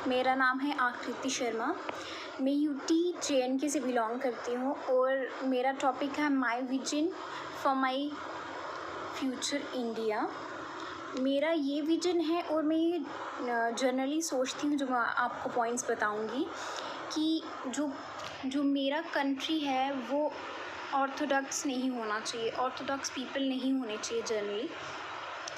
मेरा नाम है आकृति शर्मा। मैं यूटी JNK से बिलोंग करती हूँ और मेरा टॉपिक है my vision for my future India. मेरा ये विजन है और मैं ये जनरली सोचती हूँ, जो मैं आपको पॉइंट्स बताऊँगी कि जो मेरा कंट्री है वो ऑर्थोडॉक्स नहीं होना चाहिए, ऑर्थोडॉक्स पीपल नहीं होने चाहिए। जनरली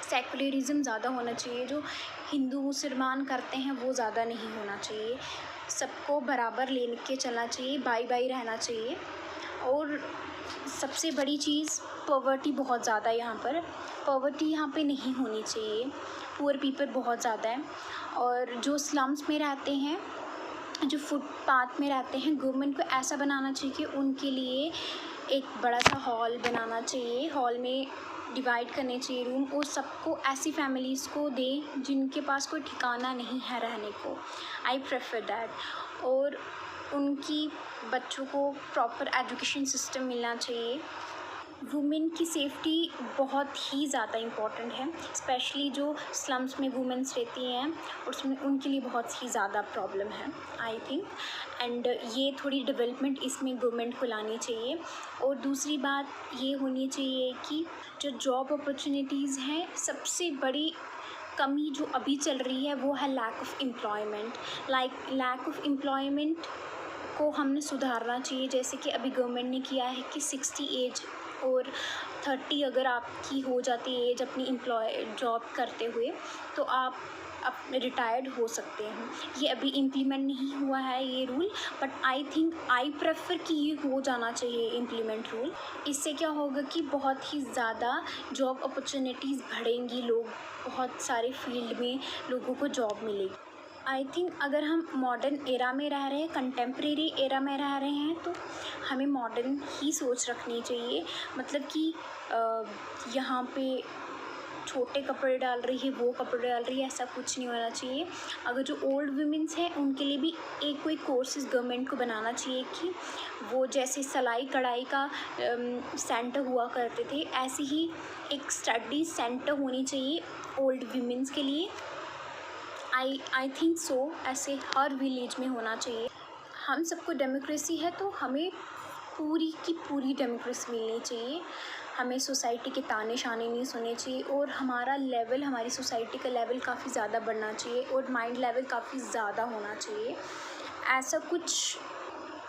सेकुलरिज्म ज़्यादा होना चाहिए, जो हिंदू मुसलमान करते हैं वो ज़्यादा नहीं होना चाहिए। सबको बराबर ले के चलना चाहिए, बाई बाई रहना चाहिए। और सबसे बड़ी चीज़ पॉवर्टी बहुत ज़्यादा है यहाँ पर, पॉवर्टी यहाँ पे नहीं होनी चाहिए। पुअर पीपल बहुत ज़्यादा है और जो स्लम्स में रहते हैं, जो फुटपाथ में रहते हैं, गवर्नमेंट को ऐसा बनाना चाहिए कि उनके लिए एक बड़ा सा हॉल बनाना चाहिए, हॉल में डिवाइड करने चाहिए रूम, और सबको ऐसी फैमिलीज़ को दे जिनके पास कोई ठिकाना नहीं है रहने को। I prefer that. और उनकी बच्चों को प्रॉपर एजुकेशन सिस्टम मिलना चाहिए। वुमेन की सेफ्टी बहुत ही ज़्यादा इम्पॉर्टेंट है, स्पेशली जो स्लम्स में वुमेन्स रहती हैं और उसमें उनके लिए बहुत ही ज़्यादा प्रॉब्लम है आई थिंक। एंड ये थोड़ी डेवलपमेंट इसमें गवर्नमेंट को लानी चाहिए। और दूसरी बात ये होनी चाहिए कि जो जॉब अपॉर्चुनिटीज़ हैं, सबसे बड़ी कमी जो अभी चल रही है वो है lack of employment. Lack of employment को हमने सुधारना चाहिए। जैसे कि अभी गवर्नमेंट ने किया है कि 60 एज और 30 अगर आपकी हो जाती है एज अपनी जॉब करते हुए, तो आप रिटायर्ड हो सकते हैं। ये अभी इम्प्लीमेंट नहीं हुआ है ये रूल, बट आई प्रेफर कि ये हो जाना चाहिए इम्प्लीमेंट रूल। इससे क्या होगा कि बहुत ही ज़्यादा जॉब अपॉर्चुनिटीज़ बढ़ेंगी, लोग बहुत सारे फील्ड में लोगों को जॉब मिलेगी। आई थिंक अगर हम मॉडर्न एरा में रह रहे हैं, कंटेम्प्रेरी एरा में रह रहे हैं, तो हमें मॉडर्न ही सोच रखनी चाहिए। मतलब कि यहाँ पे छोटे कपड़े डाल रही है, वो कपड़े डाल रही है, ऐसा कुछ नहीं होना चाहिए। अगर जो ओल्ड वुमेन्स हैं उनके लिए भी एक कोई कोर्सेज गवर्नमेंट को बनाना चाहिए कि वो जैसे सिलाई कढ़ाई का सेंटर हुआ करते थे, ऐसे ही एक स्टडी सेंटर होनी चाहिए ओल्ड वुमेन्स के लिए। आई थिंक सो, ऐसे हर विलेज में होना चाहिए। हम सबको डेमोक्रेसी है तो हमें पूरी की पूरी डेमोक्रेसी मिलनी चाहिए। हमें सोसाइटी के ताने शाने नहीं सुनने चाहिए और हमारा लेवल, हमारी सोसाइटी का लेवल काफ़ी ज़्यादा बढ़ना चाहिए और माइंड लेवल काफ़ी ज़्यादा होना चाहिए। ऐसा कुछ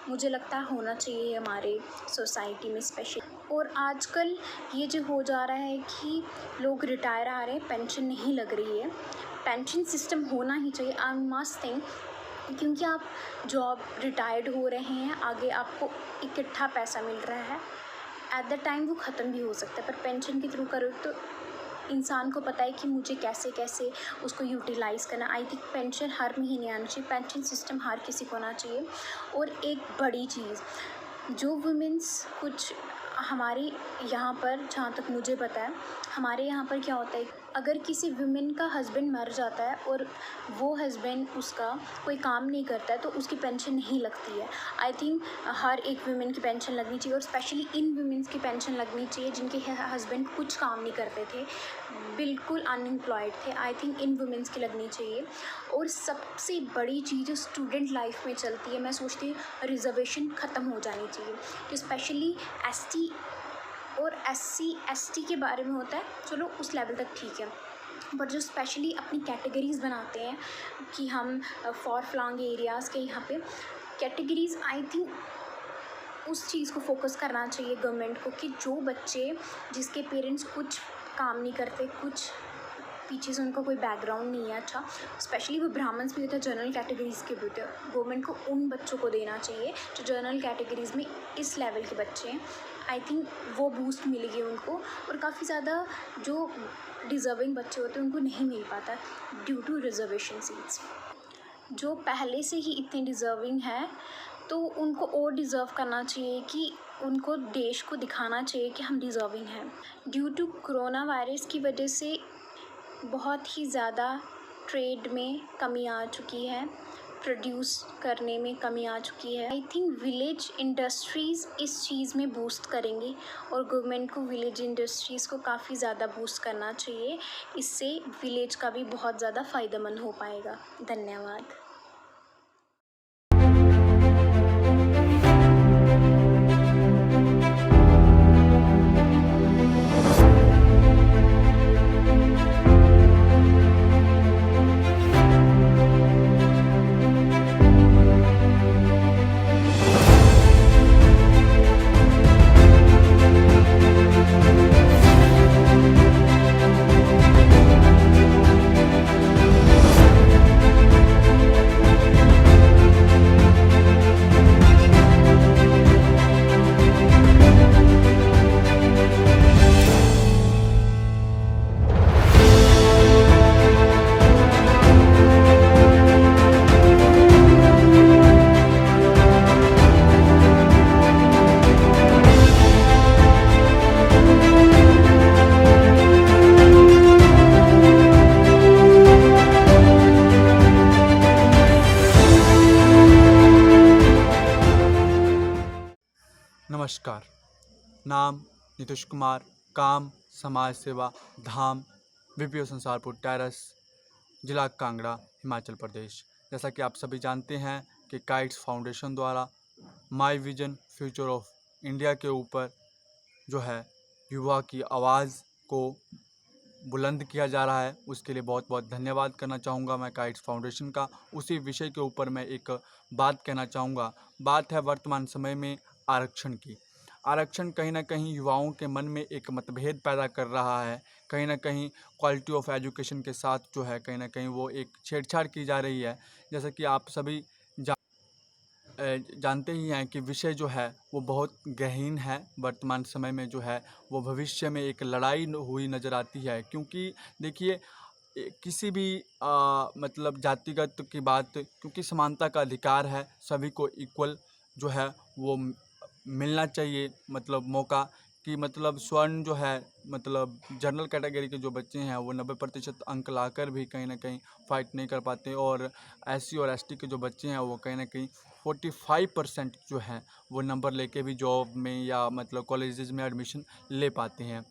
मुझे लगता है होना चाहिए हमारे सोसाइटी में स्पेशली। और आजकल ये जो हो जा रहा है कि लोग रिटायर आ रहे हैं, पेंशन नहीं लग रही है। पेंशन सिस्टम होना ही चाहिए, आई मस्ट थिंक, क्योंकि आप जॉब रिटायर्ड हो रहे हैं, आगे आपको इकट्ठा पैसा मिल रहा है, एट द टाइम वो ख़त्म भी हो सकता है। पर पेंशन के थ्रू करो तो इंसान को पता है कि मुझे कैसे कैसे उसको यूटिलाइज़ करना। आई थिंक पेंशन हर महीने आनी चाहिए, पेंशन सिस्टम हर किसी को होना चाहिए। और एक बड़ी चीज़, जो वुमेन्स कुछ हमारे यहाँ पर, जहाँ तक मुझे पता है, हमारे यहाँ पर क्या होता है, अगर किसी वुमेन का हस्बैंड मर जाता है और वो हस्बैंड उसका कोई काम नहीं करता है तो उसकी पेंशन नहीं लगती है। आई थिंक हर एक वुमेन की पेंशन लगनी चाहिए और स्पेशली इन वुमेन्स की पेंशन लगनी चाहिए जिनके हस्बैंड कुछ काम नहीं करते थे, बिल्कुल अनएम्प्लॉयड थे। आई थिंक इन वुमेन्स की लगनी चाहिए। और सबसे बड़ी चीज़ जो स्टूडेंट लाइफ में चलती है, मैं सोचती हूँ रिजर्वेशन ख़त्म हो जानी चाहिए। तो स्पेशली ST और SC/ST के बारे में होता है, चलो उस लेवल तक ठीक है, बट जो स्पेशली अपनी कैटेगरीज़ बनाते हैं कि हम फॉर फ्लंग एरियाज़ के यहाँ पे कैटेगरीज़, आई थिंक उस चीज़ को फोकस करना चाहिए गवर्नमेंट को कि जो बच्चे जिसके पेरेंट्स कुछ काम नहीं करते, कुछ पीछे से उनका कोई बैकग्राउंड नहीं है अच्छा, स्पेशली वो ब्राह्मण्स भी होते हैं, जनरल कैटेगरीज़ के भी होते हैं, गवर्नमेंट को उन बच्चों को देना चाहिए जो जनरल कैटेगरीज़ में इस लेवल के बच्चे हैं। आई थिंक वो बूस्ट मिलेगी उनको। और काफ़ी ज़्यादा जो डिज़र्विंग बच्चे होते हैं उनको नहीं मिल पाता ड्यू टू रिजर्वेशन सीट्स। जो पहले से ही इतने डिज़र्विंग हैं तो उनको और डिज़र्व करना चाहिए कि उनको देश को दिखाना चाहिए कि हम डिज़र्विंग हैं। ड्यू टू कोरोना वायरस की वजह से बहुत ही ज़्यादा ट्रेड में कमी आ चुकी है, प्रोड्यूस करने में कमी आ चुकी है। आई थिंक विलेज इंडस्ट्रीज़ इस चीज़ में बूस्ट करेंगी और गवर्नमेंट को विलेज इंडस्ट्रीज़ को काफ़ी ज़्यादा बूस्ट करना चाहिए। इससे विलेज का भी बहुत ज़्यादा फ़ायदेमंद हो पाएगा। धन्यवाद। नमस्कार। नाम नीतीश कुमार, काम समाज सेवा, धाम बीपीओ संसारपुर टेरेस, जिला कांगड़ा, हिमाचल प्रदेश। जैसा कि आप सभी जानते हैं कि काइट्स फाउंडेशन द्वारा my vision future of India के ऊपर जो है युवा की आवाज़ को बुलंद किया जा रहा है, उसके लिए बहुत बहुत धन्यवाद करना चाहूँगा मैं काइट्स फाउंडेशन का। उसी विषय के ऊपर मैं एक बात कहना चाहूँगा। बात है वर्तमान समय में आरक्षण की। आरक्षण कहीं ना कहीं युवाओं के मन में एक मतभेद पैदा कर रहा है। कहीं ना कहीं क्वालिटी ऑफ एजुकेशन के साथ जो है कहीं ना कहीं वो एक छेड़छाड़ की जा रही है। जैसा कि आप सभी जानते ही हैं कि विषय जो है वो बहुत गहन है। वर्तमान समय में जो है वो भविष्य में एक लड़ाई हुई नज़र आती है, क्योंकि देखिए किसी भी मतलब जातिगत की बात, क्योंकि समानता का अधिकार है, सभी को इक्वल जो है वो मिलना चाहिए मतलब मौका कि मतलब स्वर्ण जो है मतलब जनरल कैटेगरी के जो बच्चे हैं वो 90% अंक लाकर भी कहीं ना कहीं फाइट नहीं कर पाते, और एससी और एसटी के जो बच्चे हैं वो कहीं ना कहीं 45% जो है वो नंबर लेके भी जॉब में या मतलब कॉलेजेस में एडमिशन ले पाते हैं।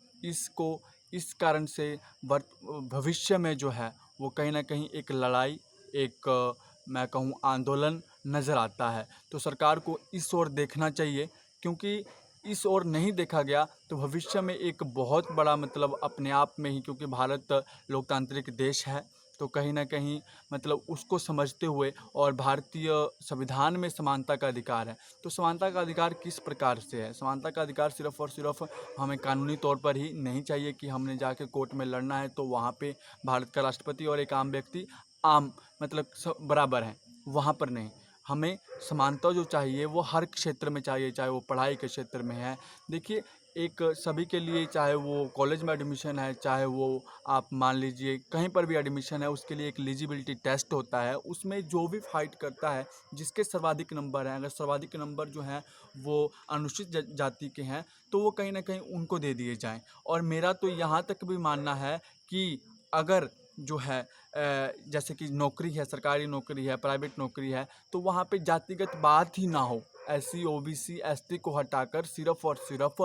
इस कारण से भविष्य में जो है वो कहीं ना कहीं एक लड़ाई, एक मैं कहूँ आंदोलन नज़र आता है। तो सरकार को इस ओर देखना चाहिए, क्योंकि इस ओर नहीं देखा गया तो भविष्य में एक बहुत बड़ा मतलब अपने आप में ही, क्योंकि भारत लोकतांत्रिक देश है तो कहीं ना कहीं मतलब उसको समझते हुए, और भारतीय संविधान में समानता का अधिकार है। तो समानता का अधिकार किस प्रकार से है? समानता का अधिकार सिर्फ़ और सिर्फ हमें कानूनी तौर पर ही नहीं चाहिए कि हमने जाके कोर्ट में लड़ना है तो वहाँ पे भारत का राष्ट्रपति और एक आम व्यक्ति आम मतलब बराबर हैं, वहाँ पर नहीं। हमें समानता जो चाहिए वो हर क्षेत्र में चाहिए, चाहे वो पढ़ाई के क्षेत्र में है। देखिए एक सभी के लिए, चाहे वो कॉलेज में एडमिशन है, चाहे वो आप मान लीजिए कहीं पर भी एडमिशन है, उसके लिए एक एलिजिबिलिटी टेस्ट होता है। उसमें जो भी फाइट करता है, जिसके सर्वाधिक नंबर हैं, अगर सर्वाधिक नंबर जो हैं वो अनुसूचित जाति के हैं तो वो कहीं ना कहीं उनको दे दिए जाएं। और मेरा तो यहाँ तक भी मानना है कि अगर जो है जैसे कि नौकरी है, सरकारी नौकरी है, प्राइवेट नौकरी है, तो वहाँ पे जातिगत बात ही ना हो। एससी ओबीसी एसटी को हटाकर सिर्फ और सिर्फ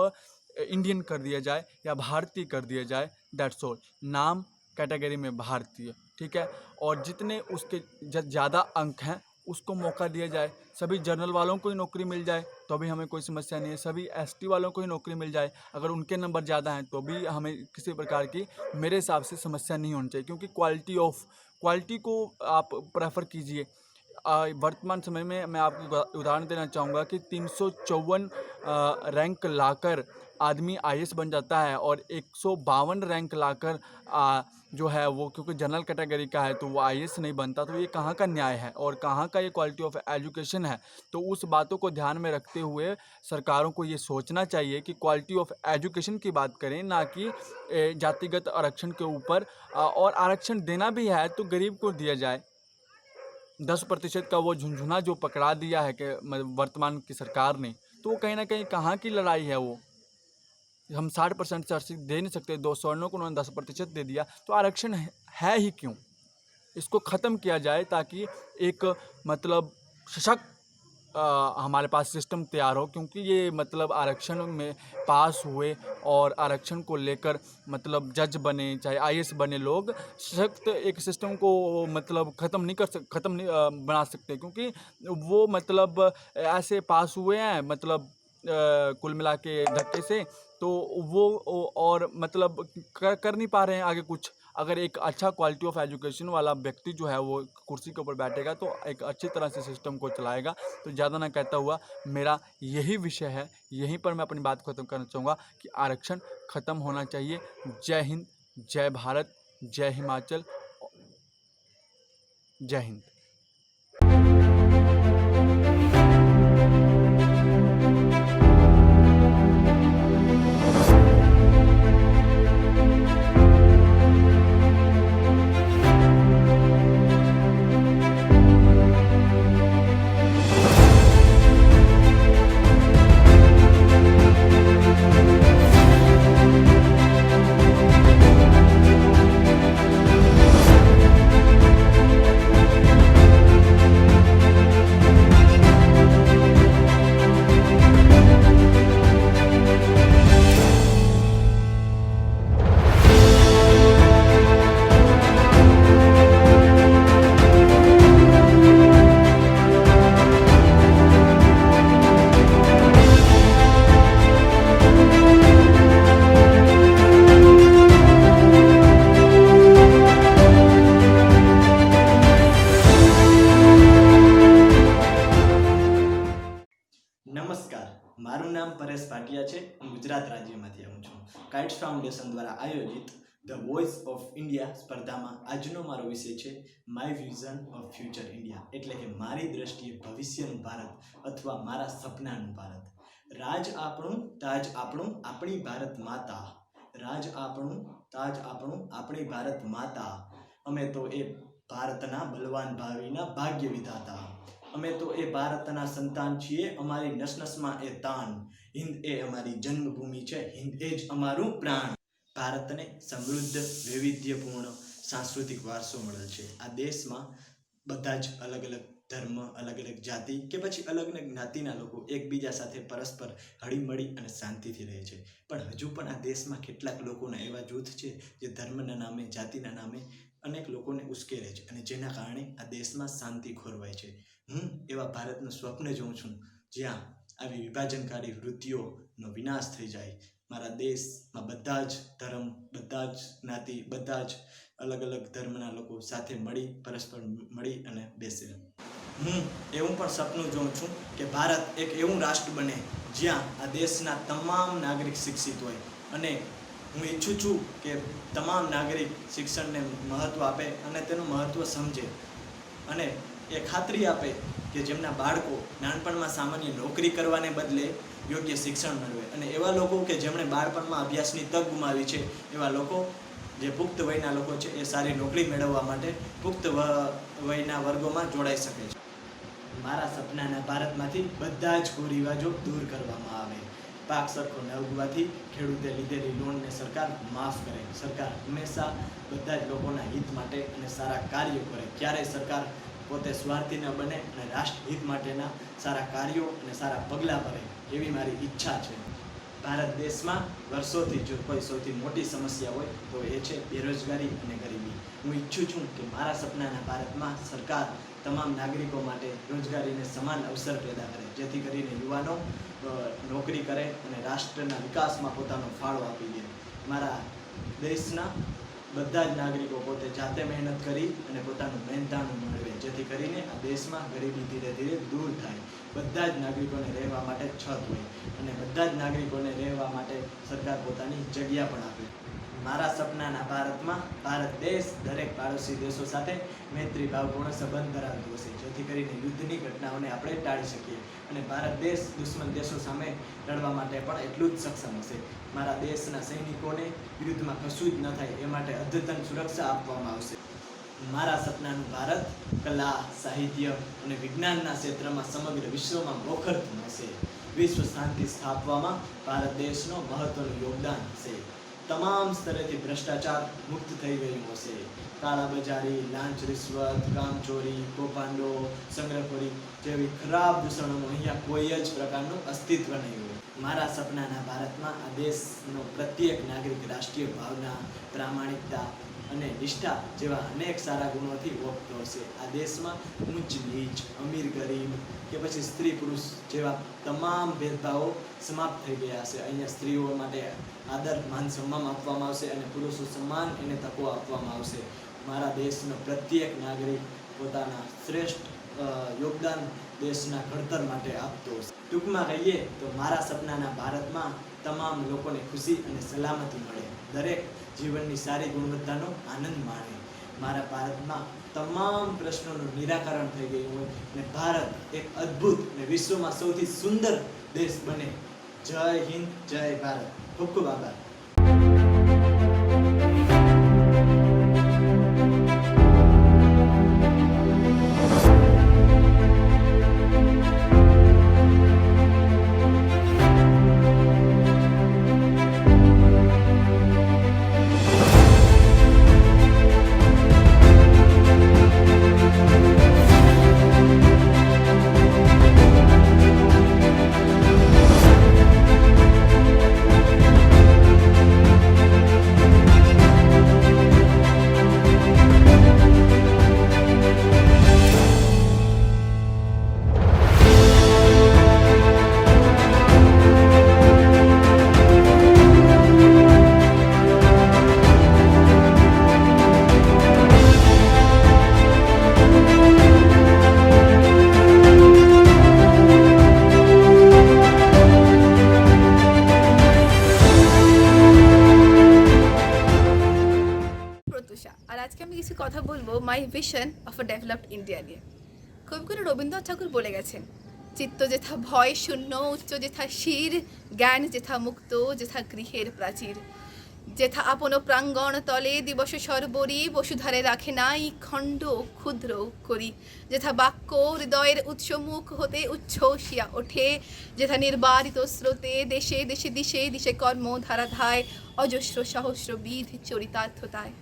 इंडियन कर दिया जाए या भारतीय कर दिया जाए, दैट्स ऑल। नाम कैटेगरी में भारतीय, ठीक है, और जितने उसके ज़्यादा अंक हैं उसको मौका दिया जाए। सभी जनरल वालों को ही नौकरी मिल जाए तो भी हमें कोई समस्या नहीं है। सभी एसटी वालों को ही नौकरी मिल जाए, अगर उनके नंबर ज़्यादा हैं तो भी हमें किसी प्रकार की मेरे हिसाब से समस्या नहीं होनी चाहिए, क्योंकि क्वालिटी को आप प्रेफर कीजिए। वर्तमान समय में मैं आपको उदाहरण देना चाहूँगा कि 354 रैंक लाकर आदमी आईएएस बन जाता है, और 152 रैंक लाकर जो है वो क्योंकि जनरल कैटेगरी का है तो वो आईएएस नहीं बनता। तो ये कहाँ का न्याय है और कहाँ का ये क्वालिटी ऑफ एजुकेशन है? तो उस बातों को ध्यान में रखते हुए सरकारों को ये सोचना चाहिए कि क्वालिटी ऑफ एजुकेशन की बात करें, ना कि जातिगत आरक्षण के ऊपर। और आरक्षण देना भी है तो गरीब को दिया जाए। 10% का वो झुंझुना जो पकड़ा दिया है कि वर्तमान की सरकार ने, तो वो कहीं ना कहीं कहाँ की लड़ाई है? वो हम 60% से अधिक दे नहीं सकते, 2 स्वर्णों को उन्होंने 10% दे दिया, तो आरक्षण है ही क्यों? इसको ख़त्म किया जाए ताकि एक मतलब सशक्त हमारे पास सिस्टम तैयार हो, क्योंकि ये मतलब आरक्षण में पास हुए और आरक्षण को लेकर मतलब जज बने चाहे आईएएस बने लोग सशक्त एक सिस्टम को मतलब ख़त्म नहीं बना सकते, क्योंकि वो मतलब ऐसे पास हुए हैं मतलब कुल मिला के धक्के से, तो वो और मतलब कर नहीं पा रहे हैं आगे कुछ। अगर एक अच्छा क्वालिटी ऑफ एजुकेशन वाला व्यक्ति जो है वो कुर्सी के ऊपर बैठेगा तो एक अच्छी तरह से सिस्टम को चलाएगा। तो ज़्यादा ना कहता हुआ मेरा यही विषय है, यहीं पर मैं अपनी बात ख़त्म करना चाहूँगा कि आरक्षण ख़त्म होना चाहिए। जय हिंद, जय भारत, जय हिमाचल, जय हिंद। કાઇટ્સ ફાઉન્ડેશન દ્વારા આયોજિત ધ વોઇસ ઓફ ઇન્ડિયા સ્પર્ધામાં આજનો મારો વિષય છે my vision of future India, એટલે કે મારી દ્રષ્ટિએ ભવિષ્યનું ભારત અથવા મારા સપનાનું ભારત. રાજ આપણું તાજ આપણું આપણી ભારત માતા, રાજ આપણું તાજ આપણું આપણી ભારત માતા. અમે તો એ ભારતના બલવાન ભાવિના ભાગ્ય વિધાતા, અમે તો એ ભારતના સંતાન છીએ, અમારી નસનસમાં એ તાન. હિન્દ એ અમારી જન્મભૂમિ છે, હિન્દ એ જ અમારું પ્રાણ. ભારતને સમૃદ્ધ વૈવિધ્યપૂર્ણ સાંસ્કૃતિક વારસો મળેલ છે. આ દેશમાં બધા જ અલગ અલગ ધર્મ, અલગ અલગ જાતિ કે પછી અલગ અલગ જ્ઞાતિના લોકો એકબીજા સાથે પરસ્પર હળીમળી અને શાંતિથી રહે છે. પણ હજુ પણ આ દેશમાં કેટલાક લોકોના એવા જૂથ છે જે ધર્મના નામે, જાતિના નામે અનેક લોકોને ઉશ્કેરે છે અને જેના કારણે આ દેશમાં શાંતિ ખોરવાય છે. હું એવા ભારતનું સ્વપ્ન જોઉં છું જ્યાં આવી વિભાજનકારી વૃત્તિઓનો વિનાશ થઈ જાય. મારા દેશમાં બધા જ ધર્મ, બધા જ જ્ઞાતિ, બધા જ અલગ અલગ ધર્મના લોકો સાથે મળી, પરસ્પર મળી અને બેસે. હું એવું પણ સપનું જોઉં છું કે ભારત એક એવું રાષ્ટ્ર બને જ્યાં આ દેશના તમામ નાગરિક શિક્ષિત હોય, અને હું ઈચ્છું છું કે તમામ નાગરિક શિક્ષણને મહત્ત્વ આપે અને તેનું મહત્ત્વ સમજે અને એ ખાતરી આપે કે જેમના બાળકો નાનપણમાં સામાન્ય નોકરી કરવાને બદલે યોગ્ય શિક્ષણ મેળવે. અને એવા લોકો કે જેમણે બાળપણમાં અભ્યાસની તક ગુમાવી છે, એવા લોકો જે પુખ્ત વયના લોકો છે એ સારી નોકરી મેળવવા માટે પુખ્ત વયના વર્ગોમાં જોડાઈ શકે છે. મારા સપનાના ભારતમાંથી બધા જ કુરિવાજો દૂર કરવામાં આવે. પાક સરખો ન ઉગવાથી ખેડૂતે લીધેલી લોનને સરકાર માફ કરે. સરકાર હંમેશા બધા જ લોકોના હિત માટે અને સારા કાર્યો કરે. ક્યારેય સરકાર પોતે સ્વાર્થી ન બને અને રાષ્ટ્રહિત માટેના સારા કાર્યો અને સારા પગલાં ભરે, એવી મારી ઈચ્છા છે. ભારત દેશમાં વર્ષોથી જો કોઈ સૌથી મોટી સમસ્યા હોય તો એ છે બેરોજગારી અને ગરીબી. હું ઈચ્છું છું કે મારા સપનાના ભારતમાં સરકાર તમામ નાગરિકો માટે રોજગારીને સમાન અવસર પેદા કરે, જેથી કરીને યુવાનો નોકરી કરે અને રાષ્ટ્રના વિકાસમાં પોતાનો ફાળો આપી દે. મારા દેશના બધા જ નાગરિકો પોતે જાતે મહેનત કરી અને પોતાનું મહેનતાણું મેળવે, જેથી કરીને આ દેશમાં ગરીબી ધીરે ધીરે દૂર થાય. બધા જ નાગરિકોને રહેવા માટે છત હોય અને બધા જ નાગરિકોને રહેવા માટે સરકાર પોતાની જગ્યા પણ આપે. મારા સપનાના ભારતમાં ભારત દેશ દરેક પાડોશી દેશો સાથે મૈત્રી ભાવપૂર્ણ સંબંધ ધરાવતો હશે, જેથી કરીને યુદ્ધની ઘટનાઓને આપણે ટાળી શકીએ અને ભારત દેશ દુશ્મન દેશો સામે લડવા માટે પણ એટલું જ સક્ષમ હશે. મારા દેશના સૈનિકોને યુદ્ધમાં કશું જ ન થાય એ માટે અદ્યતન સુરક્ષા આપવામાં આવશે. મારા સપનાનું ભારત કલા, સાહિત્ય અને વિજ્ઞાનના ક્ષેત્રમાં સમગ્ર વિશ્વમાં મોખરતું હશે. વિશ્વ શાંતિ સ્થાપવામાં ભારત દેશનો મહત્વનું યોગદાન હશે. તમામ સ્તરેથી ભ્રષ્ટાચાર મુક્ત થઈ ગયું હશે. કાળાબજારી, લાંચ રિશ્વત, કામચોરી, કૌભાંડો, સંગ્રહખોરી જેવી ખરાબ દૂષણોનું અહીંયા કોઈ જ પ્રકારનું અસ્તિત્વ નહીં હોય. મારા સપનાના ભારતમાં આ દેશનો પ્રત્યેક નાગરિક રાષ્ટ્રીય ભાવના, પ્રામાણિકતા અને નિષ્ઠા જેવા અનેક સારા ગુણોથી ઓળખતો હશે. આ દેશમાં ઊંચ નીચ, અમીર ગરીબ કે પછી સ્ત્રી પુરુષ જેવા તમામ ભેદભાવો સમાપ્ત થઈ ગયા હશે. અહીંયા સ્ત્રીઓ માટે આદર, માન, સન્માન આપવામાં આવશે અને પુરુષો સમાન એને તકો આપવામાં આવશે. મારા દેશનો પ્રત્યેક નાગરિક પોતાના શ્રેષ્ઠ યોગદાન દેશના ઘડતર માટે આપતો હશે. ટૂંકમાં કહીએ તો મારા સપનાના ભારતમાં તમામ લોકોને ખુશી અને સલામતી મળે, દરેક જીવનની સારી ગુણવત્તાનો આનંદ માણે. મારા ભારતમાં તમામ પ્રશ્નોનું નિરાકરણ થઈ ગયું હોય અને ભારત એક અદ્ભુત અને વિશ્વમાં સૌથી સુંદર દેશ બને. જય હિન્દ, જય ભારત. ખૂબ ખૂબ આભાર. আজকে আমি কিছু কথা বলবো my vision of a developed India নিয়ে। কবিগুরু রবীন্দ্রনাথ ঠাকুর বলে গেছেন, চিত্ত যেথা ভয় শূন্য, উচ্চ যেথা শির, জ্ঞান যেথা মুক্ত, যেথা গৃহের প্রাচীর, যেথা আপন প্রাঙ্গণ তলে দিবস সর্বরি, বসুধারে রাখে নাই খণ্ড ক্ষুদ্র করি, যেথা বাক্য হৃদয়ের উৎসমুখ হতে উচ্ছ্বসিয়া ওঠে, যেথা নির্বারিত স্রোতে দেশে দেশে দিশে দিশে কর্ম ধারাধায় অজস্র সহস্র বিধ চরিতার্থতায়।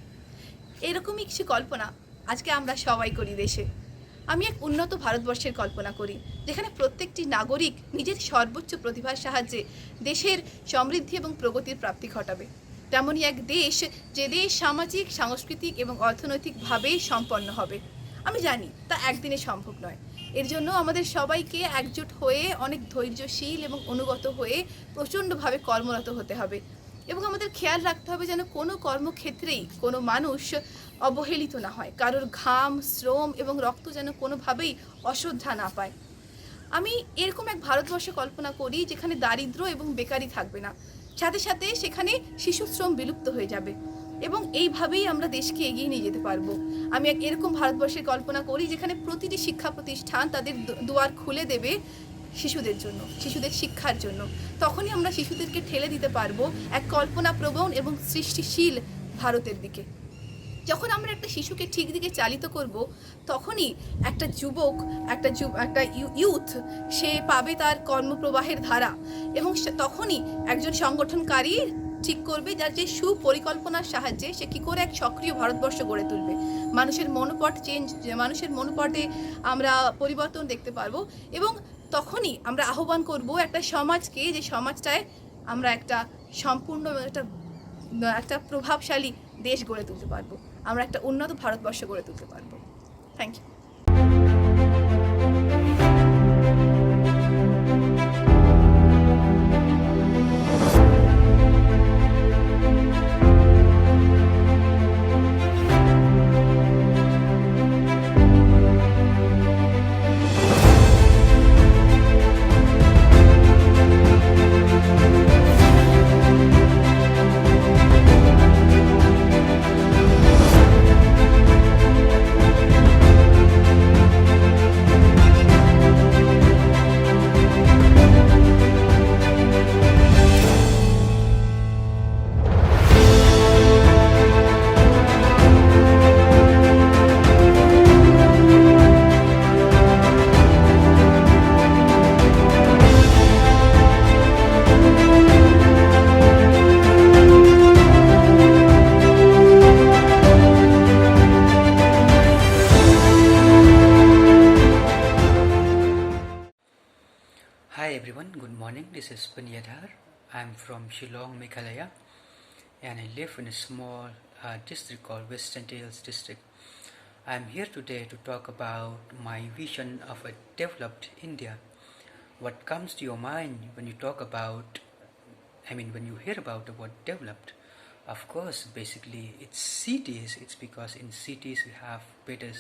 এরকমই কিছু কল্পনা আজকে আমরা সবাই করি দেশে। আমি এক উন্নত ভারতবর্ষের কল্পনা করি, যেখানে প্রত্যেকটি নাগরিক নিজের সর্বোচ্চ প্রতিভার সাহায্যে দেশের সমৃদ্ধি এবং প্রগতির প্রাপ্তি ঘটাবে। তেমনই এক দেশ, যে দেশ সামাজিক, সাংস্কৃতিক এবং অর্থনৈতিকভাবে সম্পন্ন হবে। আমি জানি তা একদিনে সম্ভব নয়। এর জন্য আমাদের সবাইকে একজোট হয়ে, অনেক ধৈর্যশীল এবং অনুগত হয়ে প্রচণ্ডভাবে কর্মরত হতে হবে। এবং আমাদের খেয়াল রাখতে হবে যেন কোনো কর্মক্ষেত্রেই কোনো মানুষ অবহেলিত না হয়, কারোর ঘাম, শ্রম এবং রক্ত যেন কোনোভাবেই অশ্রদ্ধা না পায়। আমি এরকম এক ভারতবর্ষে কল্পনা করি যেখানে দারিদ্র্য এবং বেকারি থাকবে না, সাথে সাথে সেখানে শিশু শ্রম বিলুপ্ত হয়ে যাবে, এবং এইভাবেই আমরা দেশকে এগিয়ে নিয়ে যেতে পারবো। আমি এক এরকম ভারতবর্ষের কল্পনা করি যেখানে প্রতিটি শিক্ষা প্রতিষ্ঠান তাদের দুয়ার খুলে দেবে শিশুদের জন্য, শিশুদের শিক্ষার জন্য। তখনই আমরা শিশুদেরকে ঠেলে দিতে পারবো এক কল্পনাপ্রবণ এবং সৃষ্টিশীল ভারতের দিকে। যখন আমরা একটা শিশুকে ঠিক দিকে চালিত করব, তখনই একটা যুবক, একটা ইউথ সে পাবে তার কর্মপ্রবাহের ধারা, এবং তখনই একজন সংগঠনকারী ঠিক করবে যার যে সুপরিকল্পনার সাহায্যে সে কী করে এক সক্রিয় ভারতবর্ষ গড়ে তুলবে। মানুষের মানুষের মনোপটে আমরা পরিবর্তন দেখতে পারবো, এবং তখনই আমরা আহ্বান করব একটা সমাজকে, যে সমাজটায় আমরা একটা সম্পূর্ণ একটা প্রভাবশালী দেশ গড়ে তুলতে পারবো, আমরা একটা উন্নত ভারতবর্ষ গড়ে তুলতে পারবো। Thank you. Hi everyone, good morning. This is Punyadhar. I'm from Shillong, Meghalaya, and I live in a small district called Western Dales District. I'm here today to talk about my vision of a developed India. What comes to your mind when you talk about, when you hear about the word developed? Of course, basically it's cities. It's because in cities we have better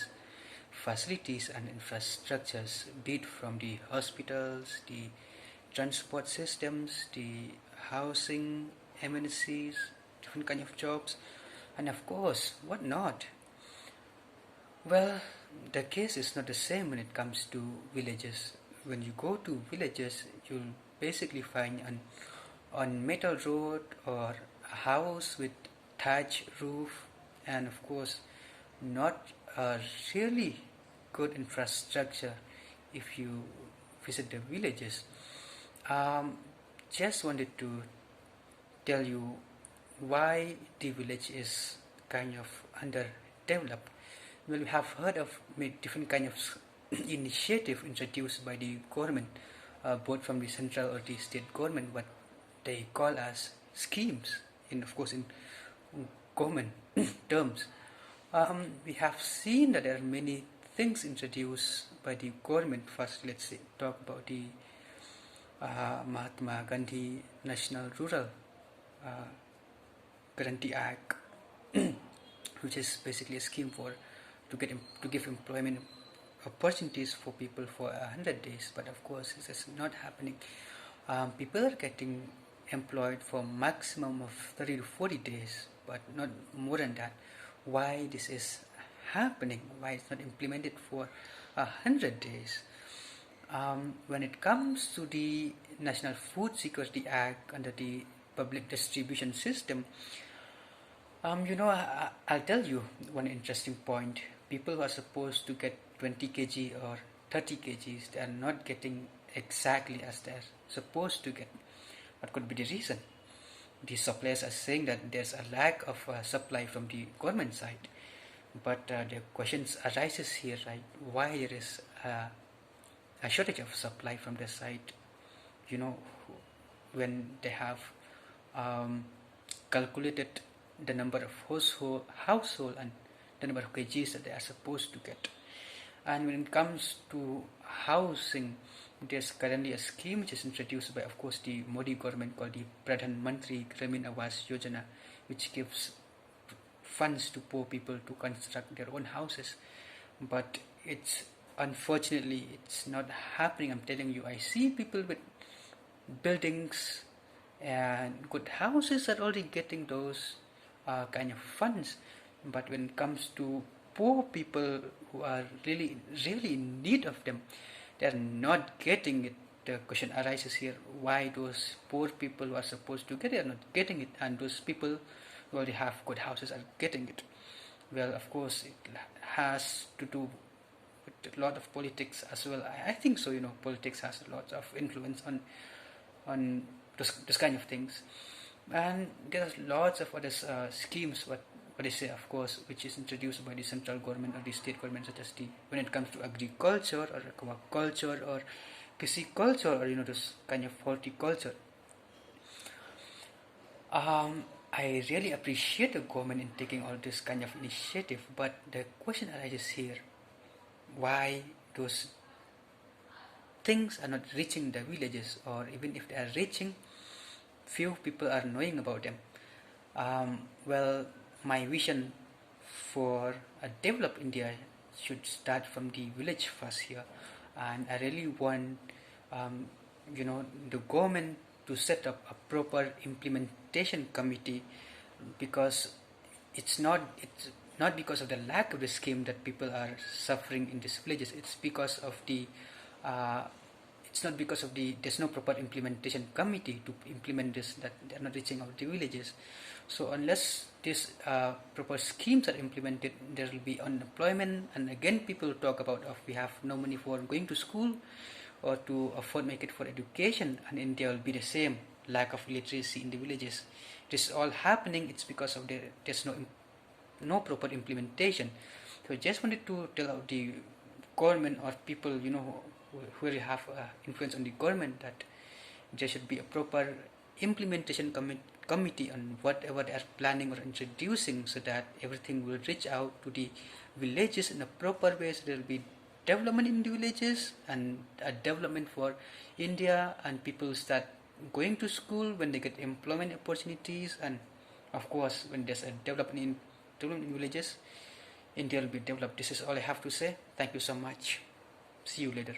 facilities and infrastructures, be it from the hospitals, the transport systems, the housing, amenities, different kind of jobs, and of course, what not? Well, the case is not the same when it comes to villages. When you go to villages, you'll basically find on metal road or a house with thatched roof, and of course not a really good infrastructure if you visit the villages. Just wanted to tell you why the village is kind of underdeveloped. Well, we have heard of different kind of initiative introduced by the government, both from the central or the state government, what they call as schemes, and of course in government terms. We have seen that there are many things introduced by the government. First, let's say, talk about the Mahatma Gandhi National Rural Guarantee Act, which is basically a scheme to give employment opportunities for people for 100 days. But of course, this is not happening. People are getting employed for maximum of 30 to 40 days, but not more than that. why this is happening, why it's not implemented for 100 days. When it comes to the National Food Security Act under the public distribution system, I'll tell you one interesting point. People who are supposed to get 20 kg or 30 kgs, they are not getting exactly as they're supposed to get. What could be the reason? The suppliers are saying that there's a lack of supply from the government side. But the questions arises here, right? Why there is a shortage of supply from their side? When they have calculated the number of household and the number of kgs that they are supposed to get. And when it comes to housing, there's currently a scheme which is introduced by, of course, the Modi government called the Pradhan Mantri Gramin Awas Yojana, which gives funds to poor people to construct their own houses. But unfortunately it's not happening. I'm telling you, I see people with buildings and good houses are already getting those kind of funds. But when it comes to poor people who are really in need of them, they are not getting it. The question arises here, why those poor people who are supposed to get it are not getting it, and those people who already have good houses are getting it? Well, of course, it has to do with a lot of politics as well. I think so. Politics has a lot of influence on those kind of things. And there's lots of other schemes, what they say, of course, which is introduced by the central government or the state government, such as when it comes to agriculture or aquaculture or pisciculture or those kind of horticulture. I really appreciate the government in taking all this kind of initiative, but the question arises here, why those things are not reaching the villages, or even if they are reaching, few people are knowing about them. Well, my vision for a developed India should start from the village first here, and I really want the government to set up a proper implementation committee, because it's not because of the lack of the scheme that people are suffering in these villages. It's because of there's no proper implementation committee to implement this, that they're not reaching out to villages. So unless these proper schemes are implemented, there will be unemployment, and again people talk about we have no money for going to school or to make it for education, and India will be the same, lack of literacy in the villages. This is all happening, it's because of there's no proper implementation. So I just wanted to tell out the government or people who really have influence on the government, that there should be a proper implementation committee on whatever they are planning or introducing, so that everything will reach out to the villages in a proper way, so there will be development in the villages and a development for India, and people start going to school when they get employment opportunities, and of course when there's a development in villages, India will be developed. This is all I have to say. Thank you so much. See you later.